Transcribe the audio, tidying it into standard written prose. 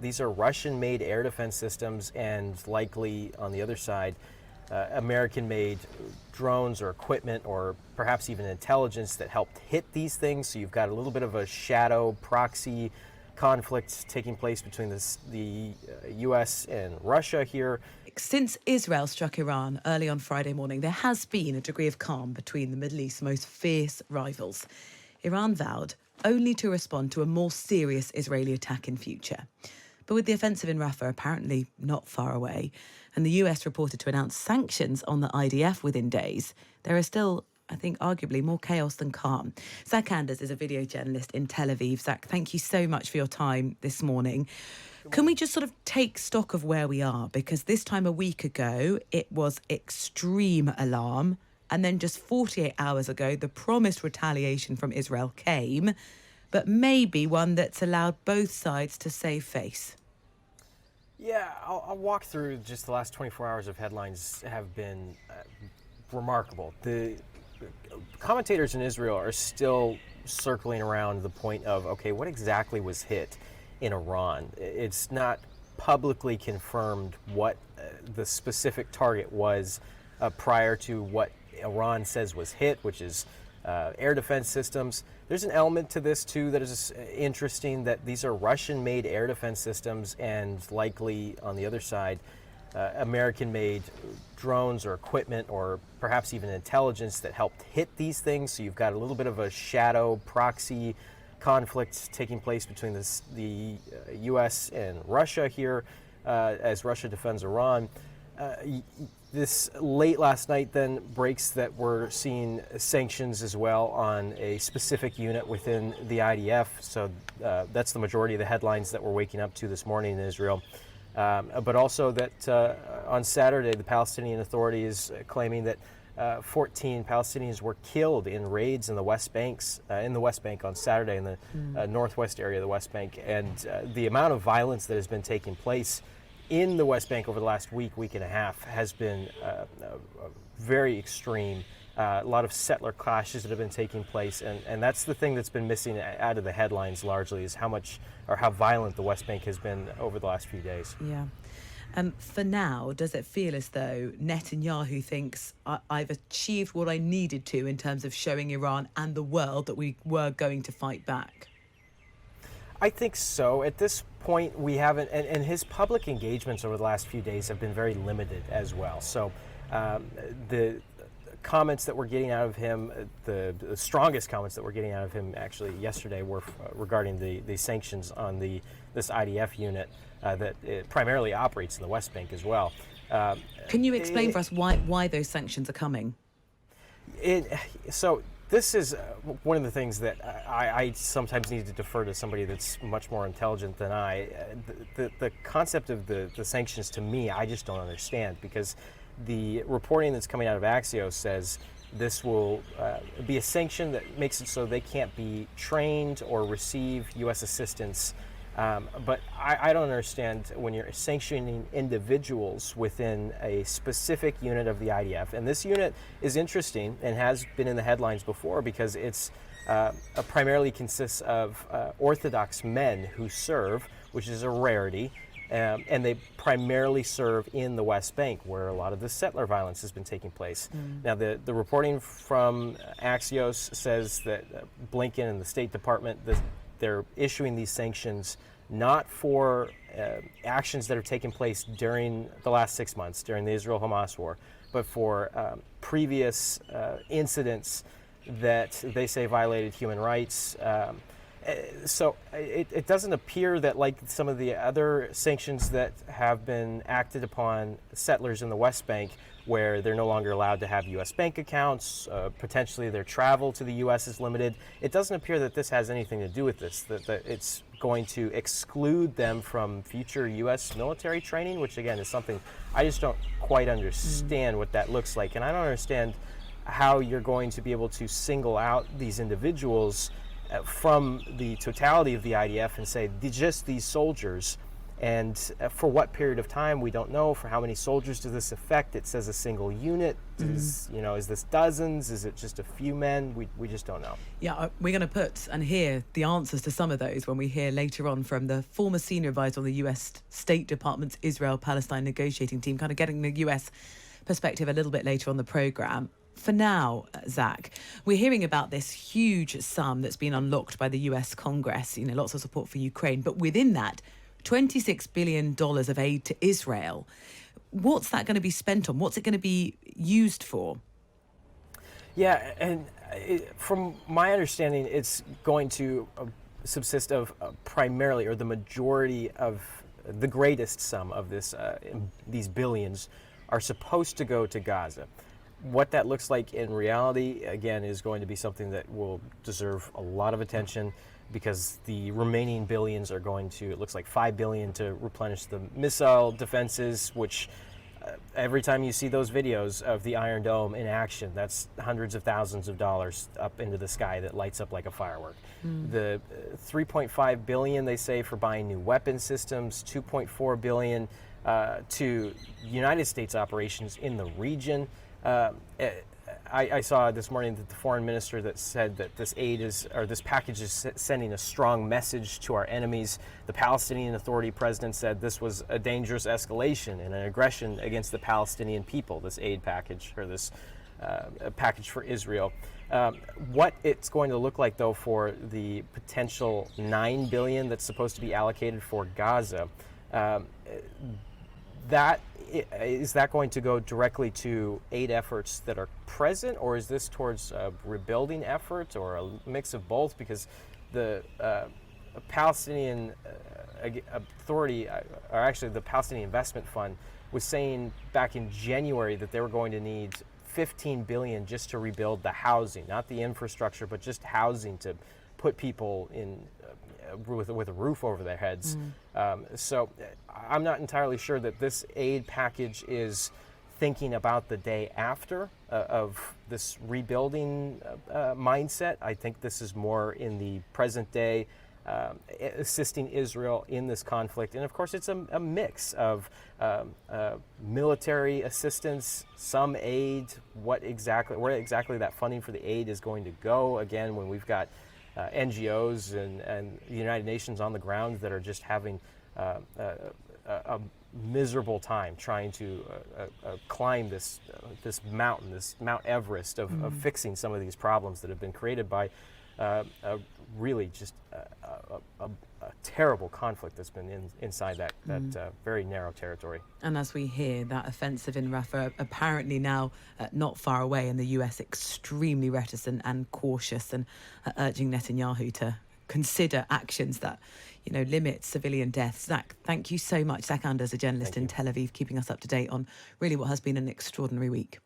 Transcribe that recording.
these are Russian-made air defense systems, and likely on the other side, American-made drones or equipment or perhaps even intelligence that helped hit these things. So you've got a little bit of a shadow proxy conflict taking place between the U.S. and Russia here. Since Israel struck Iran early on Friday morning, there has been a degree of calm between the Middle East's most fierce rivals. Iran vowed only to respond to a more serious Israeli attack in future. But with the offensive in Rafah apparently not far away, and the US reported to announce sanctions on the IDF within days, there is still, I think, arguably more chaos than calm. Zach Anders is a video journalist in Tel Aviv. Zach, thank you so much for your time this morning. Can we just sort of take stock of where we are? Because this time a week ago, it was extreme alarm. And then just 48 hours ago, the promised retaliation from Israel came, but maybe one that's allowed both sides to save face. Yeah, I'll walk through just the last 24 hours of headlines have been remarkable. The commentators in Israel are still circling around the point of, okay, what exactly was hit in Iran? It's not publicly confirmed what the specific target was prior to what Iran says was hit, which is air defense systems. There's an element to this, too, that is interesting, that these are Russian-made air defense systems, and likely on the other side, American-made drones or equipment or perhaps even intelligence that helped hit these things. So you've got a little bit of a shadow proxy conflict taking place between the U.S. and Russia here as Russia defends Iran. This late last night then breaks that we're seeing sanctions as well on a specific unit within the IDF. So that's the majority of the headlines that we're waking up to this morning in Israel. But also that on Saturday, the Palestinian Authority is claiming that 14 Palestinians were killed in raids in the West Bank on Saturday in the northwest area of the West Bank. And the amount of violence that has been taking place in the West Bank over the last week and a half has been very extreme. A lot of settler clashes that have been taking place, and that's the thing that's been missing out of the headlines largely, is how much or how violent the West Bank has been over the last few days. Yeah. For now, does it feel as though Netanyahu thinks I've achieved what I needed to in terms of showing Iran and the world that we were going to fight back? I think so. At this point, we haven't, and his public engagements over the last few days have been very limited as well. So the comments that we're getting out of him, the strongest comments that we're getting out of him actually yesterday were regarding the sanctions on this IDF unit that primarily operates in the West Bank as well. Can you explain for us why those sanctions are coming? So this is one of the things that I sometimes need to defer to somebody that's much more intelligent than I. The concept of the sanctions, to me, I just don't understand, because the reporting that's coming out of Axios says this will be a sanction that makes it so they can't be trained or receive U.S. assistance. But I don't understand when you're sanctioning individuals within a specific unit of the IDF. And this unit is interesting and has been in the headlines before because it's primarily consists of Orthodox men who serve, which is a rarity. And they primarily serve in the West Bank, where a lot of the settler violence has been taking place. Now, the reporting from Axios says that Blinken and the State Department, they're issuing these sanctions not for actions that are taking place during the last 6 months, during the Israel-Hamas war, but for previous incidents that they say violated human rights. So it doesn't appear that, like some of the other sanctions that have been acted upon settlers in the West Bank, where they're no longer allowed to have U.S. bank accounts, potentially their travel to the U.S. is limited. It doesn't appear that this has anything to do with this, that it's going to exclude them from future U.S. military training, which again is something I just don't quite understand what that looks like. And I don't understand how you're going to be able to single out these individuals from the totality of the IDF and say just these soldiers And for what period of time, we don't know. For how many soldiers does this affect? It says a single unit. Is this dozens? Is it just a few men? We just don't know. Yeah, we're going to put and hear the answers to some of those when we hear later on from the former senior advisor on the US State Department's Israel-Palestine negotiating team, kind of getting the US perspective a little bit later on the programme. For now, Zach, we're hearing about this huge sum that's been unlocked by the US Congress, lots of support for Ukraine, but within that, $26 billion of aid to Israel. What's that going to be spent on? What's it going to be used for? Yeah, and from my understanding, it's going to subsist of primarily, or the majority of the greatest sum of these billions are supposed to go to Gaza. What that looks like in reality, again, is going to be something that will deserve a lot of attention, because the remaining billions are going to, it looks like $5 billion to replenish the missile defenses, which every time you see those videos of the Iron Dome in action, that's hundreds of thousands of dollars up into the sky that lights up like a firework. The $3.5 billion, they say, for buying new weapon systems, $2.4 billion to United States operations in the region. I saw this morning that the foreign minister that said that this package is sending a strong message to our enemies. The Palestinian Authority president said this was a dangerous escalation and an aggression against the Palestinian people, this aid package, or this package for Israel. What it's going to look like, though, for the potential $9 billion that's supposed to be allocated for Gaza, is that going to go directly to aid efforts that are present, or is this towards a rebuilding effort, or a mix of both? Because the Palestinian Authority, or actually the Palestinian Investment Fund, was saying back in January that they were going to need $15 billion just to rebuild the housing, not the infrastructure, but just housing to put people in with a roof over their heads. So I'm not entirely sure that this aid package is thinking about the day after of this rebuilding mindset. I think this is more in the present day, assisting Israel in this conflict. And of course, it's a mix of military assistance, some aid, where exactly that funding for the aid is going to go. Again, when we've got NGOs and the United Nations on the ground that are just having a miserable time trying to climb this mountain, this Mount Everest of fixing some of these problems that have been created by really just a terrible conflict that's been inside that very narrow territory. And as we hear, that offensive in Rafah apparently now not far away, and the US extremely reticent and cautious, and urging Netanyahu to consider actions that, limit civilian deaths. Zach, thank you so much. Zach Anders, a journalist in Tel Aviv, keeping us up to date on really what has been an extraordinary week.